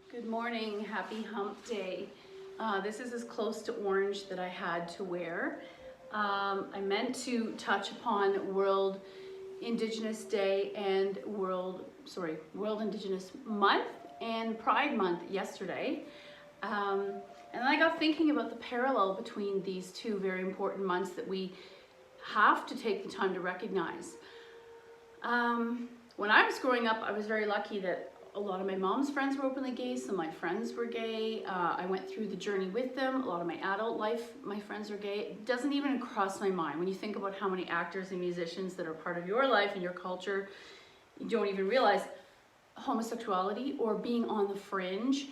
Good morning, happy hump day. This is as close to orange that I had to wear. I meant to touch upon World Indigenous Day and World Indigenous Month and Pride Month yesterday. And then I got thinking about the parallel between these two very important months that we have to take the time to recognize. When I was growing up, I was very lucky that a lot of my mom's friends were openly gay, some of my friends were gay. I went through the journey with them. A lot of my adult life, my friends are gay. It doesn't even cross my mind. When you think about how many actors and musicians that are part of your life and your culture, you don't even realize homosexuality or being on the fringe.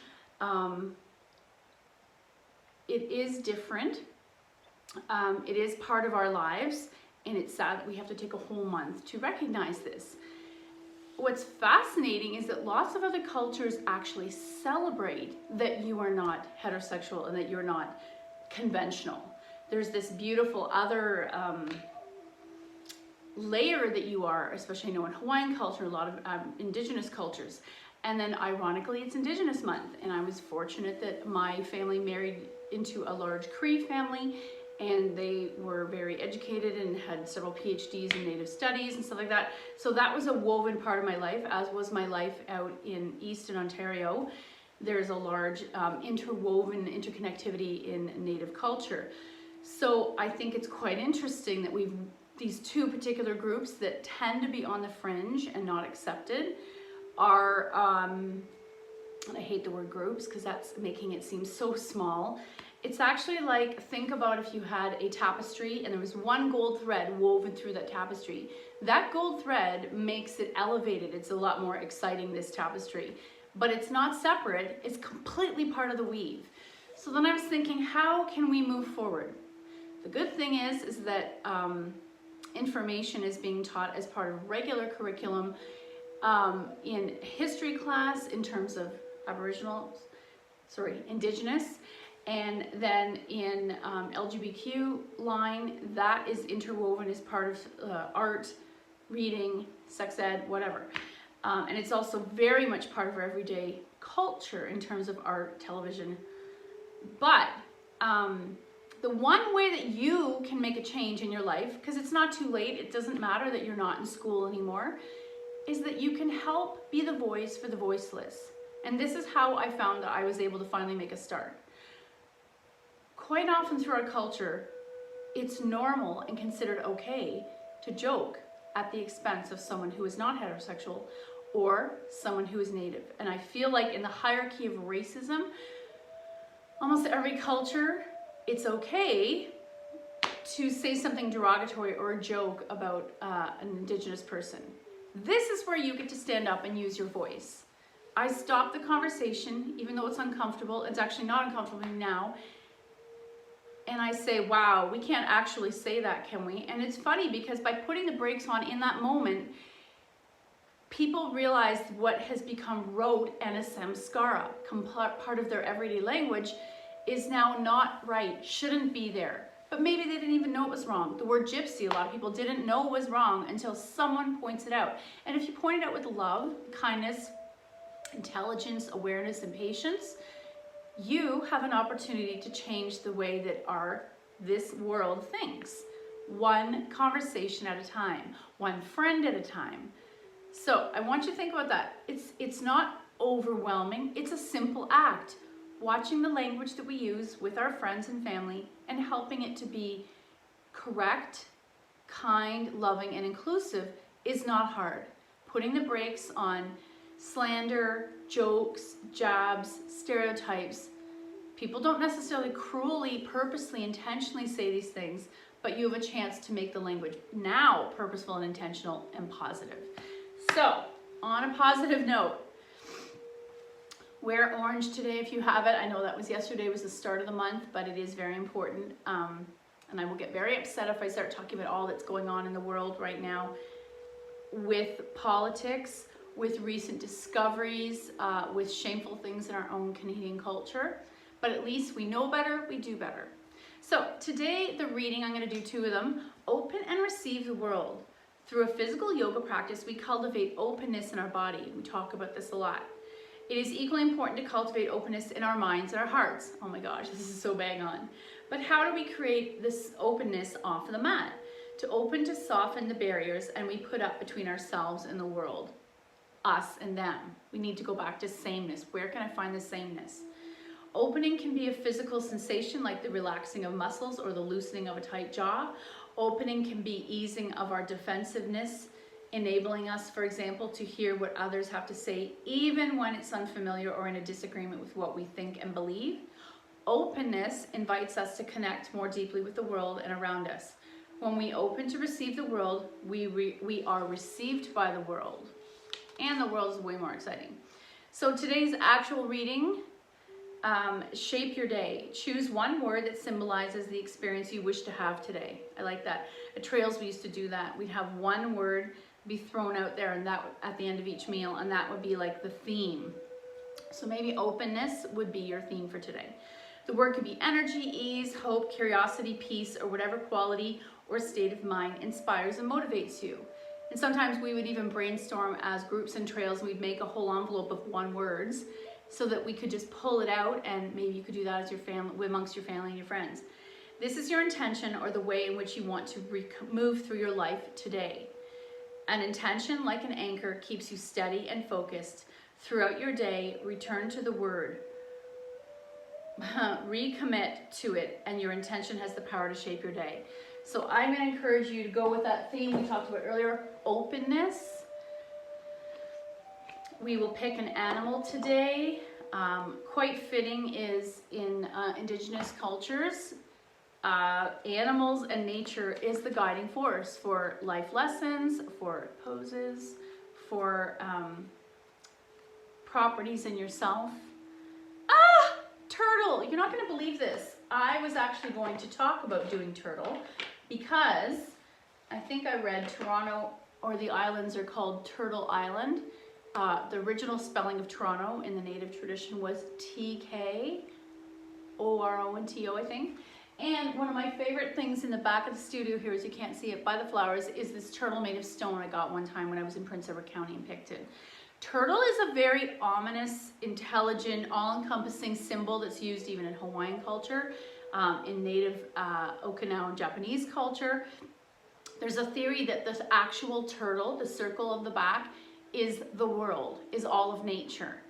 It is different. It is part of our lives, and it's sad that we have to take a whole month to recognize this. What's fascinating is that lots of other cultures actually celebrate that you are not heterosexual and that you're not conventional. There's this beautiful other layer that you are, especially in Hawaiian culture, a lot of indigenous cultures. And then ironically, it's Indigenous Month. And I was fortunate that my family married into a large Cree family, and they were very educated and had several PhDs in Native Studies and stuff like that. So that was a woven part of my life, as was my life out in Eastern Ontario. There's a large interconnectivity in Native culture. So I think it's quite interesting that these two particular groups that tend to be on the fringe and not accepted are, and I hate the word groups because that's making it seem so small. It's actually like, think about if you had a tapestry and there was one gold thread woven through that tapestry. That gold thread makes it elevated. It's a lot more exciting, this tapestry. But it's not separate, it's completely part of the weave. So then I was thinking, how can we move forward? The good thing is that information is being taught as part of regular curriculum in history class in terms of Indigenous. And then in LGBTQ line, that is interwoven as part of art, reading, sex ed, whatever. And it's also very much part of our everyday culture in terms of art, television. But the one way that you can make a change in your life, because it's not too late, it doesn't matter that you're not in school anymore, is that you can help be the voice for the voiceless. And this is how I found that I was able to finally make a start. Quite often through our culture, it's normal and considered okay to joke at the expense of someone who is not heterosexual or someone who is Native. And I feel like in the hierarchy of racism, almost every culture, it's okay to say something derogatory or a joke about an Indigenous person. This is where you get to stand up and use your voice. I stop the conversation, even though it's uncomfortable. It's actually not uncomfortable now. And I say, wow, we can't actually say that, can we? And it's funny because by putting the brakes on in that moment, people realize what has become rote and a samskara, part of their everyday language, is now not right, shouldn't be there. But maybe they didn't even know it was wrong. The word gypsy, a lot of people didn't know it was wrong until someone points it out. And if you point it out with love, kindness, intelligence, awareness, and patience, you have an opportunity to change the way that this world thinks. One conversation at a time, one friend at a time. So I want you to think about that. It's not overwhelming, it's a simple act. Watching the language that we use with our friends and family and helping it to be correct, kind, loving, and inclusive is not hard. Putting the brakes on slander, jokes, jabs, stereotypes. People don't necessarily cruelly, purposely, intentionally say these things, but you have a chance to make the language now purposeful and intentional and positive. So, on a positive note, wear orange today if you have it. I know that yesterday was the start of the month, but it is very important. And I will get very upset if I start talking about all that's going on in the world right now with politics, with recent discoveries, with shameful things in our own Canadian culture. But at least we know better, we do better. So today, the reading, I'm going to do two of them. Open and receive the world. Through a physical yoga practice, we cultivate openness in our body. We talk about this a lot. It is equally important to cultivate openness in our minds and our hearts. Oh my gosh, this is so bang on. But how do we create this openness off the mat? To open, to soften the barriers and we put up between ourselves and the world. Us and them. We need to go back to sameness. Where can I find the sameness? Opening can be a physical sensation like the relaxing of muscles or the loosening of a tight jaw. Opening can be easing of our defensiveness, enabling us, for example, to hear what others have to say, even when it's unfamiliar or in a disagreement with what we think and believe. Openness invites us to connect more deeply with the world and around us. When we open to receive the world, we are received by the world. And the world is way more exciting. So today's actual reading, shape your day. Choose one word that symbolizes the experience you wish to have today. I like that. At Trails, we used to do that. We'd have one word be thrown out there, and that at the end of each meal, and that would be like the theme. So maybe openness would be your theme for today. The word could be energy, ease, hope, curiosity, peace, or whatever quality or state of mind inspires and motivates you. And sometimes we would even brainstorm as groups and Trails, and we'd make a whole envelope of one words so that we could just pull it out, and maybe you could do that as your family, amongst your family and your friends. This is your intention or the way in which you want to move through your life today. An intention, like an anchor, keeps you steady and focused. Throughout your day, return to the word. Recommit to it, and your intention has the power to shape your day. So I'm going to encourage you to go with that theme we talked about earlier, openness. We will pick an animal today. Quite fitting is in Indigenous cultures. Animals and nature is the guiding force for life lessons, for poses, for properties in yourself. Turtle! You're not going to believe this. I was actually going to talk about doing turtle because I think I read Toronto, or the islands are called Turtle Island. The original spelling of Toronto in the native tradition was T-K-O-R-O-N-T-O, I think. And one of my favorite things in the back of the studio here, as you can't see it by the flowers, is this turtle made of stone I got one time when I was in Prince Edward County in Picton. Turtle is a very ominous, intelligent, all-encompassing symbol that's used even in Hawaiian culture, in native Okinawan Japanese culture. There's a theory that the actual turtle, the circle of the back, is the world, is all of nature,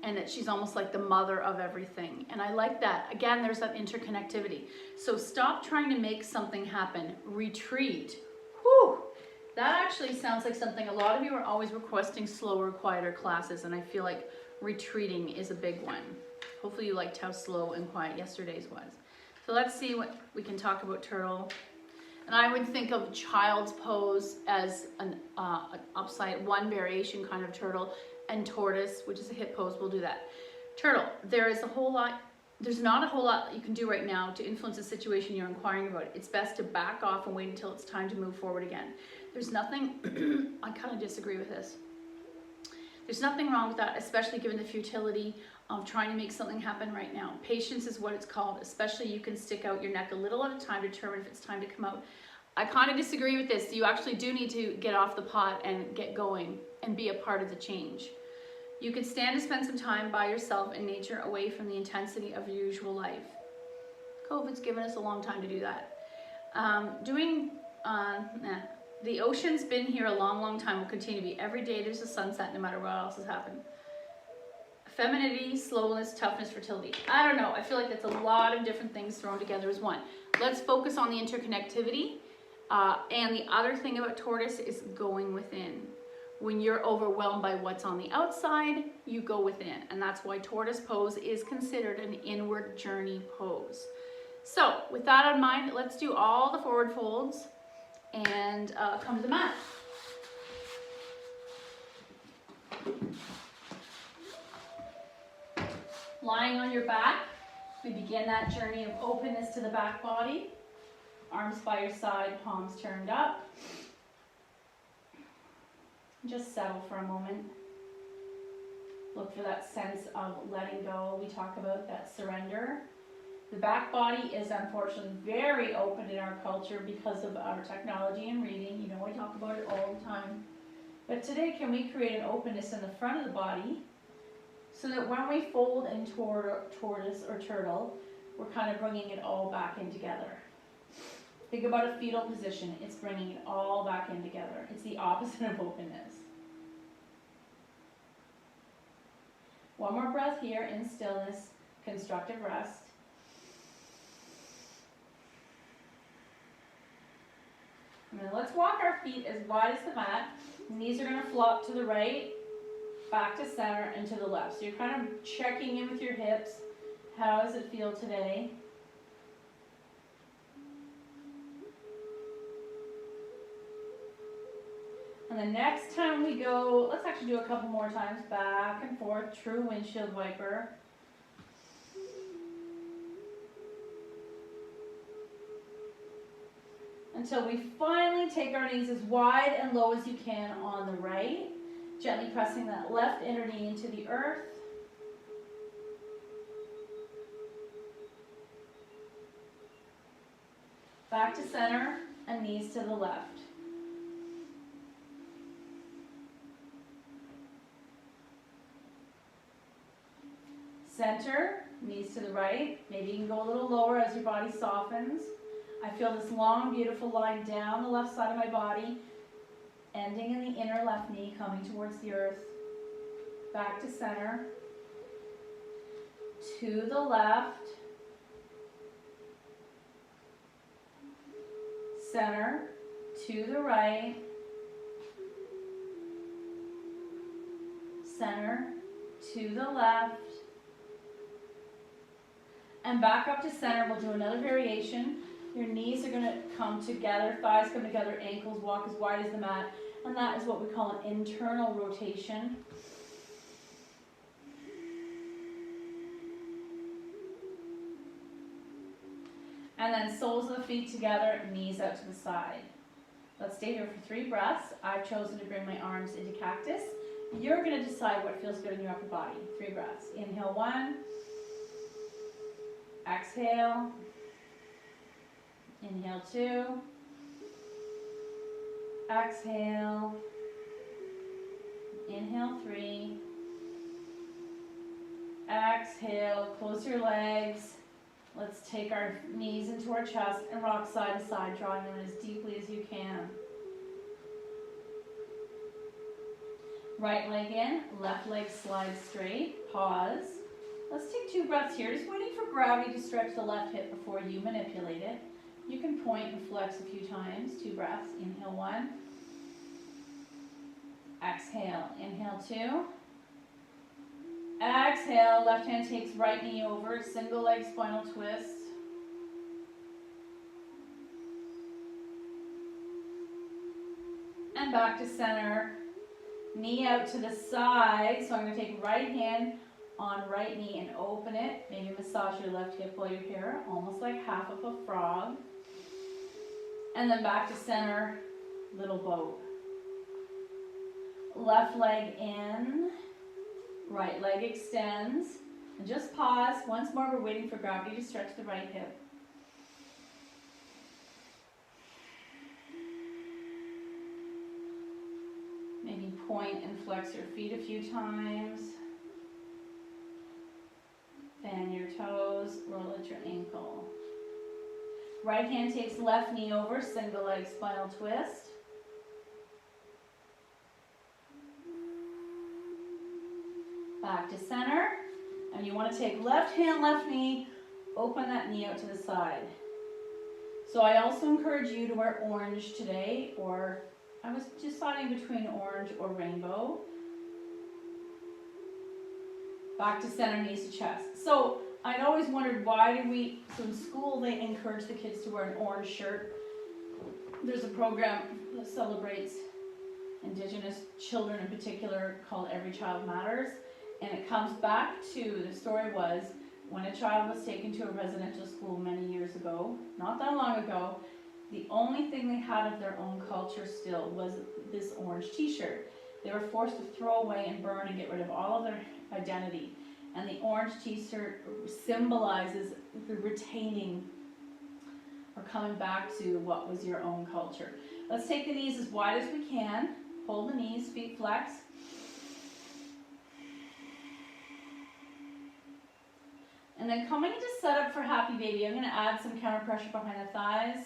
and that she's almost like the mother of everything. And I like that. Again, there's that interconnectivity. So stop trying to make something happen. Retreat. Whew. That actually sounds like something a lot of you are always requesting slower, quieter classes, and I feel like retreating is a big one. Hopefully you liked how slow and quiet yesterday's was. So let's see what we can talk about turtle. And I would think of child's pose as an upside, one variation kind of turtle, and tortoise, which is a hip pose. We'll do that. Turtle, there's not a whole lot you can do right now to influence the situation you're inquiring about. It's best to back off and wait until it's time to move forward again. There's nothing, I kind of disagree with this. There's nothing wrong with that, especially given the futility of trying to make something happen right now. Patience is what it's called, especially you can stick out your neck a little at a time to determine if it's time to come out. I kind of disagree with this. You actually do need to get off the pot and get going and be a part of the change. You could stand to spend some time by yourself in nature away from the intensity of your usual life. COVID's given us a long time to do that. The ocean's been here a long, long time, will continue to be. Every day there's a sunset no matter what else has happened. Femininity, slowness, toughness, fertility. I don't know. I feel like that's a lot of different things thrown together as one. Let's focus on the interconnectivity. And the other thing about tortoise is going within. When you're overwhelmed by what's on the outside, you go within. And that's why tortoise pose is considered an inward journey pose. So with that in mind, let's do all the forward folds and come to the mat. Lying on your back, we begin that journey of openness to the back body. Arms by your side, palms turned up. Just settle for a moment. Look for that sense of letting go. We talk about that surrender. The back body is unfortunately very open in our culture because of our technology and reading. You know, I talk about it all the time. But today, can we create an openness in the front of the body so that when we fold in tortoise or turtle, we're kind of bringing it all back in together. Think about a fetal position. It's bringing it all back in together. It's the opposite of openness. One more breath here in stillness, constructive rest. And then let's walk our feet as wide as the mat. Knees are going to flop to the right, back to center, and to the left. So you're kind of checking in with your hips. How does it feel today? And the next time we go, let's actually do a couple more times, back and forth, true windshield wiper. Until we finally take our knees as wide and low as you can on the right, gently pressing that left inner knee into the earth. Back to center and knees to the left. Center, knees to the right. Maybe you can go a little lower as your body softens. I feel this long, beautiful line down the left side of my body, ending in the inner left knee, coming towards the earth. Back to center. To the left. Center. To the right. Center. To the left. And back up to center. We'll do another variation. Your knees are going to come together, thighs come together, ankles walk as wide as the mat. And that is what we call an internal rotation. And then soles of the feet together, knees out to the side. Let's stay here for 3 breaths. I've chosen to bring my arms into cactus. You're going to decide what feels good in your upper body. 3 breaths. Inhale 1. Exhale. Inhale 2. Exhale. Inhale 3. Exhale. Close your legs. Let's take our knees into our chest and rock side to side, drawing them as deeply as you can. Right leg in, left leg slides straight. Pause. Let's take 2 breaths here, just waiting for gravity to stretch the left hip before you manipulate it. You can point and flex a few times. 2 breaths. Inhale 1. Exhale. Inhale 2. Exhale. Left hand takes right knee over. Single leg spinal twist. And back to center. Knee out to the side. So I'm going to take right hand on right knee and open it. Maybe massage your left hip while you're here. Almost like half of a frog. And then back to center, little boat. Left leg in, right leg extends. And just pause. Once more, we're waiting for gravity to stretch the right hip. Maybe point and flex your feet a few times. Fan your toes, roll at your ankle. Right hand takes left knee over, single leg spinal twist. Back to center. And you want to take left hand, left knee, open that knee out to the side. So I also encourage you to wear orange today, or I was deciding between orange or rainbow. Back to center, knees to chest. So I'd always wondered so in school they encourage the kids to wear an orange shirt. There's a program that celebrates Indigenous children in particular called Every Child Matters. And it comes back to, the story was, when a child was taken to a residential school many years ago, not that long ago, the only thing they had of their own culture still was this orange t-shirt. They were forced to throw away and burn and get rid of all of their identity. And the orange t-shirt symbolizes the retaining or coming back to what was your own culture. Let's take the knees as wide as we can. Hold the knees, feet flex. And then coming into setup for happy baby, I'm gonna add some counter pressure behind the thighs.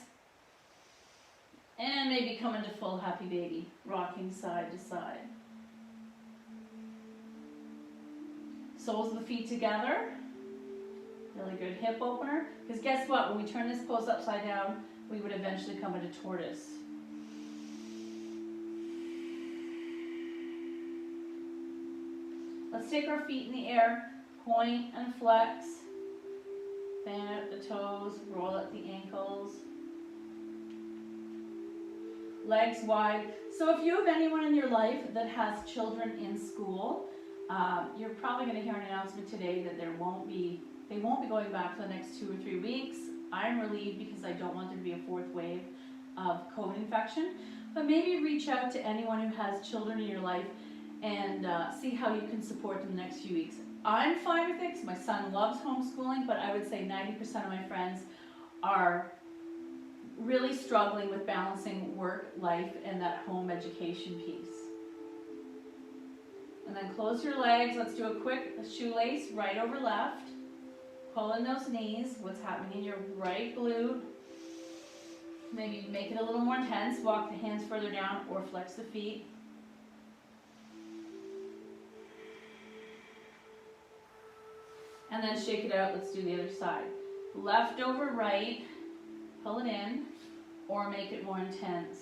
And maybe come into full happy baby, rocking side to side. Soles of the feet together. Really good hip opener. Because guess what, when we turn this pose upside down, we would eventually come into tortoise. Let's take our feet in the air, point and flex. Fan out the toes, roll up the ankles. Legs wide. So if you have anyone in your life that has children in school, you're probably going to hear an announcement today that they won't be going back for the next 2 or 3 weeks. I'm relieved because I don't want there to be a fourth wave of COVID infection. But maybe reach out to anyone who has children in your life and see how you can support them the next few weeks. I'm fine with it because my son loves homeschooling, but I would say 90% of my friends are really struggling with balancing work, life, and that home education piece. And then close your legs. Let's do a quick shoelace, right over left. Pull in those knees. What's happening in your right glute? Maybe make it a little more intense. Walk the hands further down or flex the feet. And then shake it out. Let's do the other side. Left over right. Pull it in or make it more intense.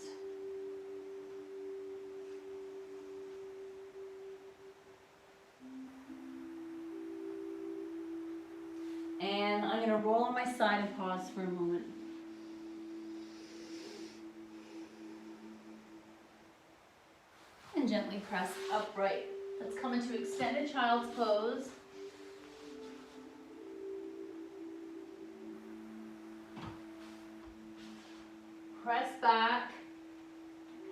And I'm going to roll on my side and pause for a moment. And gently press upright. Let's come into extended child's pose. Press back,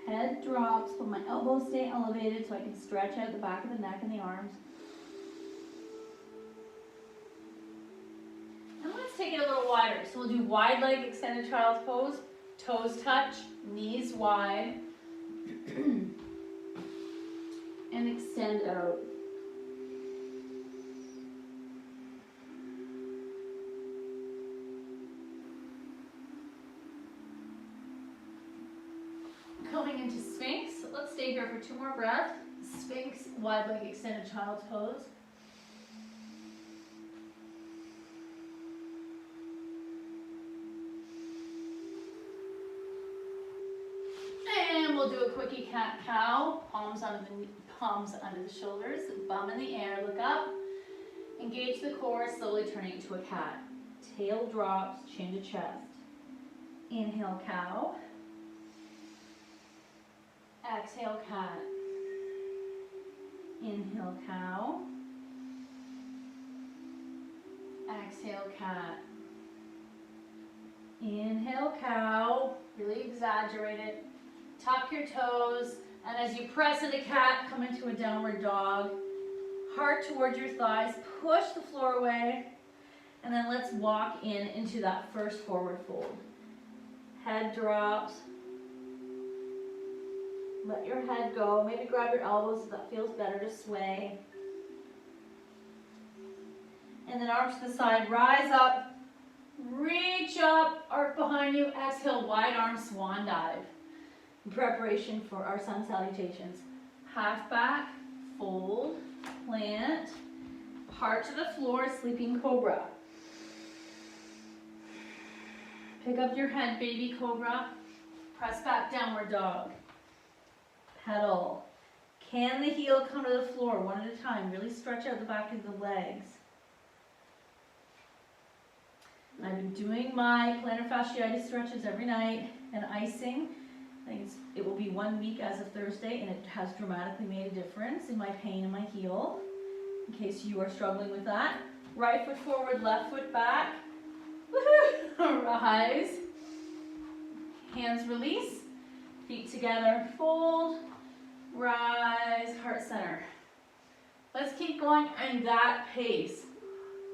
head drops, but my elbows stay elevated so I can stretch out the back of the neck and the arms. And let's take it a little wider. So we'll do wide leg extended child's pose, toes touch, knees wide, and extend out. Coming into Sphinx. Let's stay here for 2 more breaths. Sphinx, wide leg extended child's pose. And we'll do a quickie cat-cow. Palms under the shoulders, bum in the air, look up. Engage the core, slowly turning into a cat. Tail drops, chin to chest. Inhale, cow. Exhale, cat. Inhale, cow. Exhale, cat. Inhale, cow. Really exaggerate it. Tuck your toes. And as you press into cat, come into a downward dog. Heart towards your thighs. Push the floor away. And then let's walk into that first forward fold. Head drops. Let your head go. Maybe grab your elbows if that feels better to sway. And then arms to the side. Rise up. Reach up. Arc behind you. Exhale. Wide arm swan dive. In preparation for our sun salutations. Half back. Fold. Plant. Heart to the floor. Sleeping cobra. Pick up your head. Baby cobra. Press back. Downward dog. Pedal. Can the heel come to the floor one at a time? Really stretch out the back of the legs. And I've been doing my plantar fasciitis stretches every night and icing. I think it will be 1 week as of Thursday, and it has dramatically made a difference in my pain in my heel. In case you are struggling with that. Right foot forward, left foot back. Woohoo! Rise. Hands release. Feet together. Fold. Rise, heart center. Let's keep going at that pace.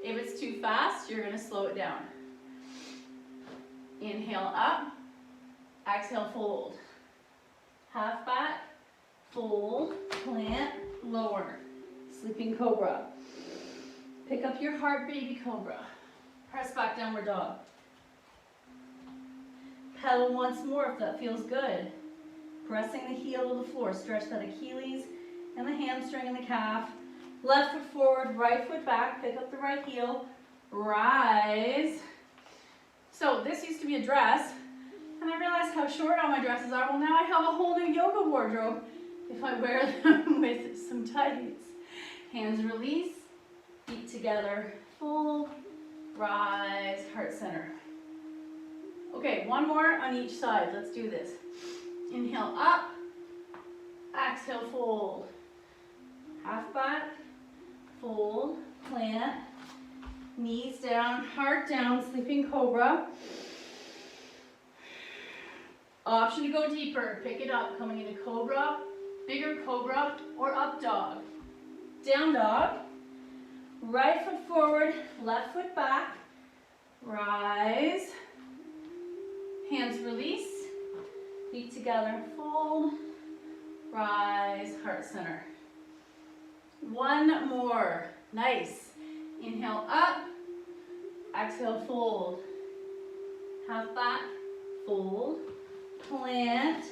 If it's too fast, you're going to slow it down. Inhale up, exhale fold. Half back, fold, plant, lower. Sleeping cobra. Pick up up your heart, baby cobra. Press back, downward dog. Pedal once more if that feels good. Pressing the heel to the floor. Stretch that Achilles and the hamstring and the calf. Left foot forward, right foot back. Pick up the right heel. Rise. So this used to be a dress, and I realized how short all my dresses are. Well, now I have a whole new yoga wardrobe if I wear them with some tights. Hands release, feet together, fold, rise, heart center. Okay, one more on each side. Let's do this. Inhale up, exhale fold. Half back, fold, plant, knees down, heart down, sleeping cobra. Option to go deeper, pick it up, coming into cobra, bigger cobra, or up dog. Down dog, right foot forward, left foot back, rise, hands release, feet together, fold, rise, heart center. One more, nice. Inhale up, exhale fold, half back, fold, plant,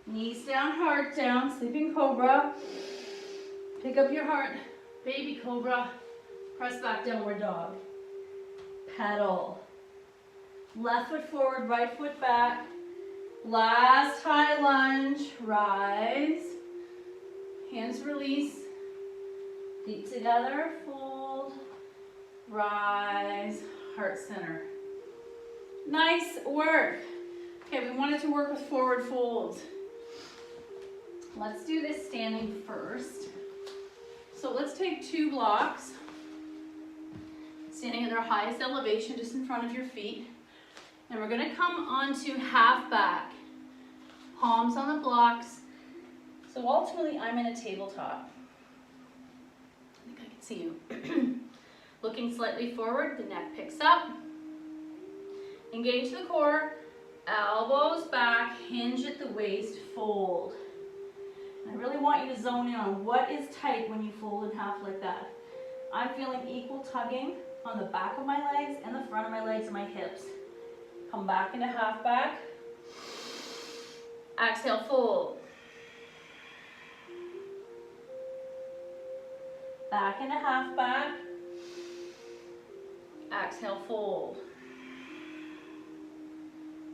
knees down, heart down, sleeping cobra. Pick up your heart, baby cobra, press back, downward dog. Pedal. Left foot forward, right foot back. Last high lunge, rise. Hands release. Feet together, fold, rise, heart center. Nice work. Okay, we wanted to work with forward folds. Let's do this standing first. So let's take 2 blocks, standing at our highest elevation just in front of your feet. And we're gonna come onto half back, palms on the blocks. So ultimately I'm in a tabletop. I think I can see you. Looking slightly forward, the neck picks up. Engage the core, elbows back, hinge at the waist, fold. I really want you to zone in on what is tight when you fold in half like that. I'm feeling equal tugging on the back of my legs and the front of my legs and my hips. Come back into half back. Exhale, fold. Back into half back. Exhale, fold.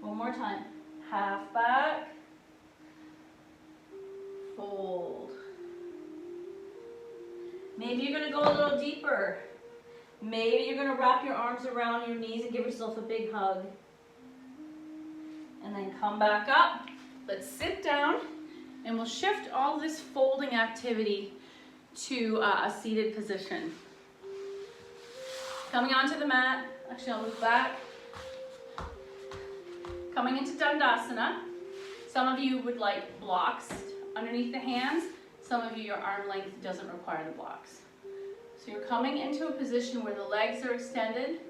One more time. Half back. Fold. Maybe you're going to go a little deeper. Maybe you're going to wrap your arms around your knees and give yourself a big hug. And then come back up. Let's sit down and we'll shift all this folding activity to a seated position. Coming onto the mat. Actually, I'll move back. Coming into Dandasana. Some of you would like blocks underneath the hands. Some of you, your arm length doesn't require the blocks. So you're coming into a position where the legs are extended,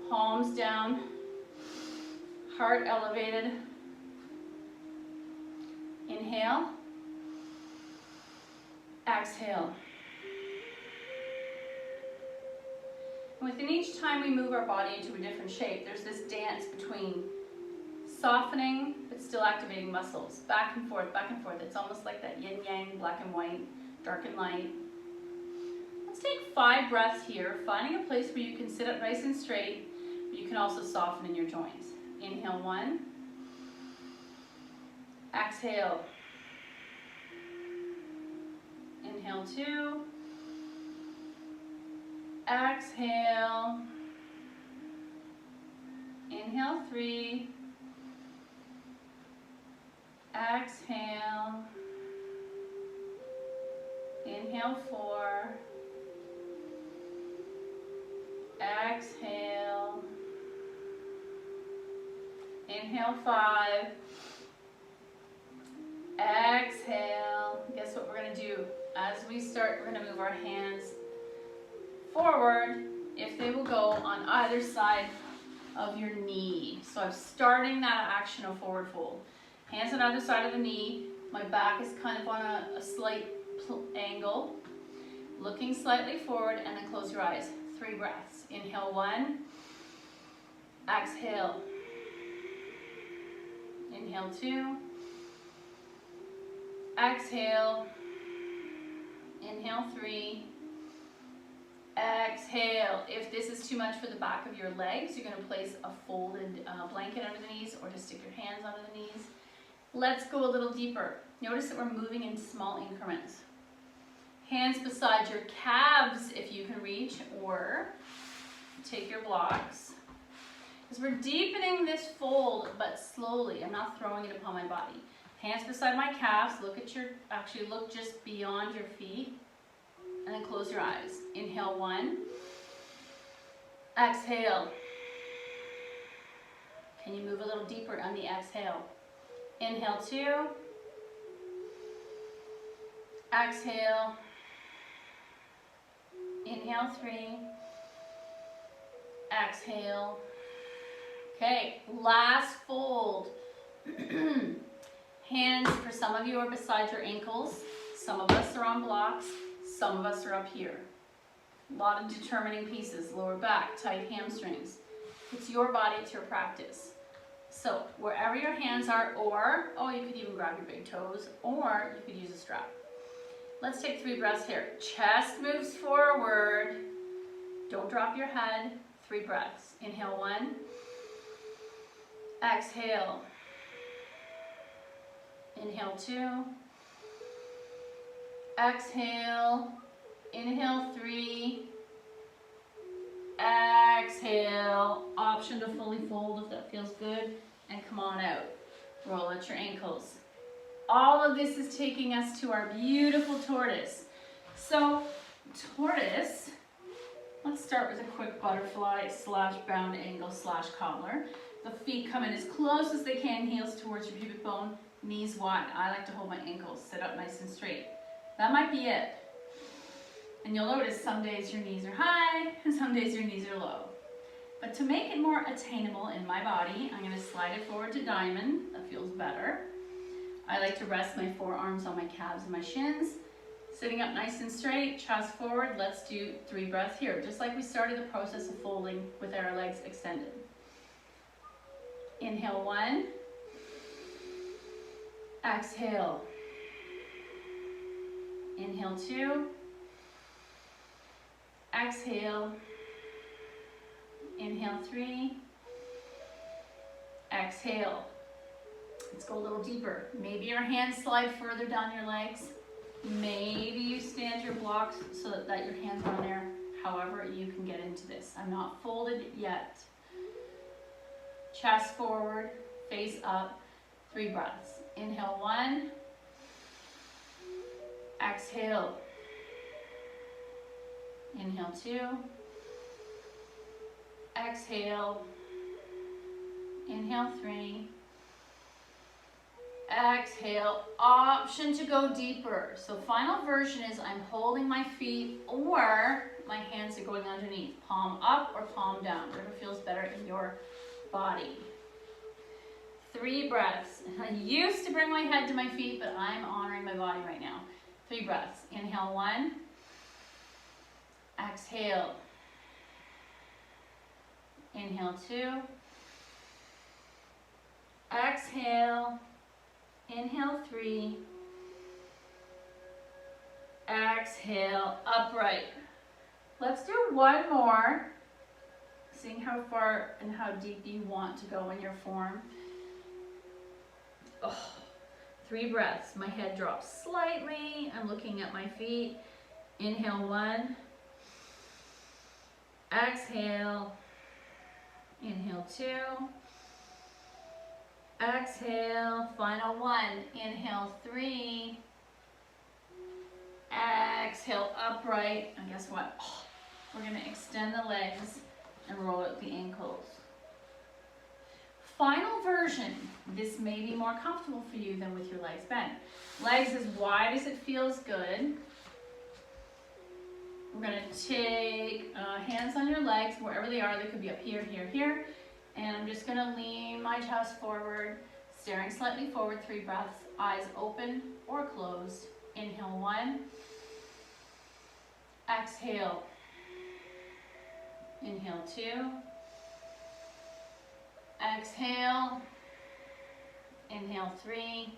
palms down, heart elevated. Inhale. Exhale. And within each time we move our body into a different shape, there's this dance between softening but still activating muscles. Back and forth, back and forth. It's almost like that yin-yang, black and white, dark and light. Let's take 5 breaths here, finding a place where you can sit up nice and straight, but you can also soften in your joints. Inhale 1. Exhale. Inhale 2. Exhale. Inhale 3. Exhale. Inhale 4. Exhale. Inhale 5. Exhale. Guess what we're going to do? As we start, we're going to move our hands forward, if they will go on either side of your knee. So I'm starting that action of forward fold. Hands on either side of the knee. My back is kind of on a slight angle. looking slightly forward, and then close your eyes. 3 breaths. Inhale 1, exhale. Inhale 2, exhale. Inhale 3, exhale. If this is too much for the back of your legs, you're going to place a folded blanket under the knees, or just stick your hands under the knees. Let's go a little deeper. Notice that we're moving in small increments. Hands beside your calves if you can reach, or take your blocks. Because we're deepening this fold, but slowly. I'm not throwing it upon my body. Hands beside my calves. Actually look just beyond your feet. And then close your eyes. Inhale 1. Exhale. Can you move a little deeper on the exhale? Inhale 2. Exhale. Inhale 3. Exhale. Okay, last fold. Hands, for some of you, are beside your ankles. Some of us are on blocks. Some of us are up here. A lot of determining pieces. Lower back, tight hamstrings. It's your body, it's your practice. So wherever your hands are, or, you could even grab your big toes, or you could use a strap. Let's take 3 breaths here. Chest moves forward. Don't drop your head. 3 breaths. Inhale 1. Exhale. Inhale 2. Exhale. Inhale 3. Exhale. Option to fully fold if that feels good. And come on out. Roll at your ankles. All of this is taking us to our beautiful tortoise. So, tortoise, let's start with a quick butterfly / bound angle / cobbler. The feet come in as close as they can, heels towards your pubic bone, knees wide. I like to hold my ankles, sit up nice and straight. That might be it. And you'll notice some days your knees are high and some days your knees are low. But to make it more attainable in my body, I'm going to slide it forward to diamond. That feels better. I like to rest my forearms on my calves and my shins. Sitting up nice and straight, chest forward. Let's do 3 breaths here, just like we started the process of folding with our legs extended. Inhale 1. Exhale. Inhale 2. Exhale. Inhale 3. Exhale. Let's go a little deeper. Maybe your hands slide further down your legs. Maybe you stand your blocks so that your hands are on there. However you can get into this. I'm not folded yet. Chest forward, face up. 3 breaths. Inhale 1. Exhale. Inhale 2. Exhale. Inhale 3. Exhale. Option to go deeper. So final version is I'm holding my feet, or my hands are going underneath. Palm up or palm down, whatever feels better in your body. 3 breaths. I used to bring my head to my feet, but I'm honoring my body right now. 3 breaths. Inhale 1. Exhale. Inhale 2. Exhale. Inhale 3. Exhale, upright. Let's do 1 more. Seeing how far and how deep you want to go in your form. 3 breaths. My head drops slightly. I'm looking at my feet. Inhale 1. Exhale. Inhale 2. Exhale. Final 1. Inhale 3. Exhale, upright. And guess what? We're going to extend the legs and roll out the ankles. Final version. This may be more comfortable for you than with your legs bent. Legs as wide as it feels good. We're going to take hands on your legs, wherever they are. They could be up here, here, here. And I'm just going to lean my chest forward, staring slightly forward. 3 breaths, eyes open or closed. Inhale 1. Exhale. Inhale 2. Exhale. Inhale 3.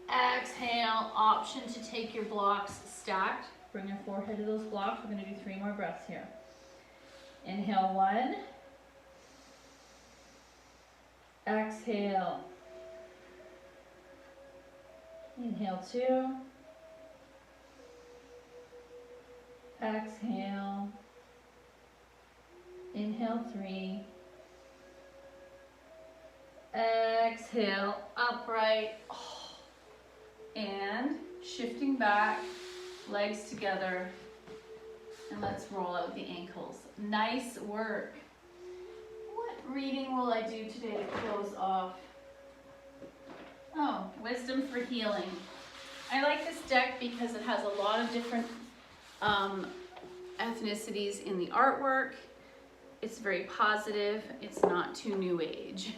Exhale. Option to take your blocks stacked. Bring your forehead to those blocks. We're going to do 3 more breaths here. Inhale 1. Exhale. Inhale 2. Exhale. Inhale 3. Exhale, upright. And shifting back, legs together. And let's roll out the ankles. Nice work. What reading will I do today to close off? Oh, Wisdom for Healing. I like this deck because it has a lot of different ethnicities in the artwork. It's very positive. It's not too new age.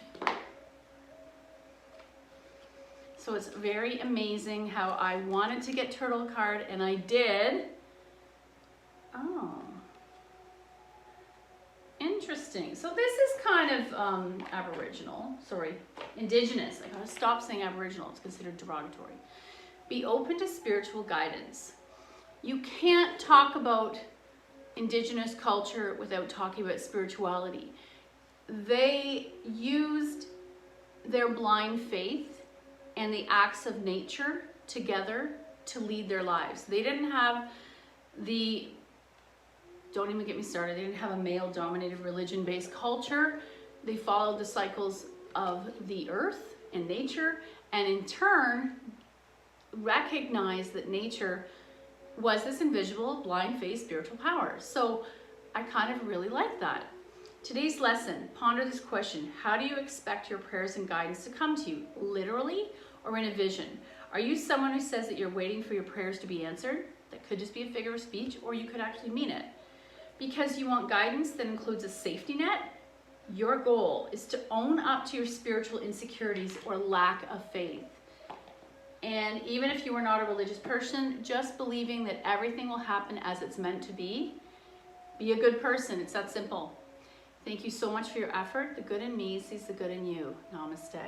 So it's very amazing how I wanted to get turtle card and I did. Oh, interesting. So this is kind of Aboriginal, sorry, Indigenous. I gotta stop saying Aboriginal, it's considered derogatory. Be open to spiritual guidance. You can't talk about Indigenous culture without talking about spirituality. They used their blind faith and the acts of nature together to lead their lives. They didn't have don't even get me started, they didn't have a male-dominated religion-based culture. They followed the cycles of the earth and nature, and in turn, recognized that nature was this invisible, blind-faced spiritual power. So I kind of really like that. Today's lesson, ponder this question. How do you expect your prayers and guidance to come to you? Literally or in a vision? Are you someone who says that you're waiting for your prayers to be answered? That could just be a figure of speech, or you could actually mean it. Because you want guidance that includes a safety net, your goal is to own up to your spiritual insecurities or lack of faith. And even if you are not a religious person, just believing that everything will happen as it's meant to be a good person. It's that simple. Thank you so much for your effort. The good in me sees the good in you. Namaste.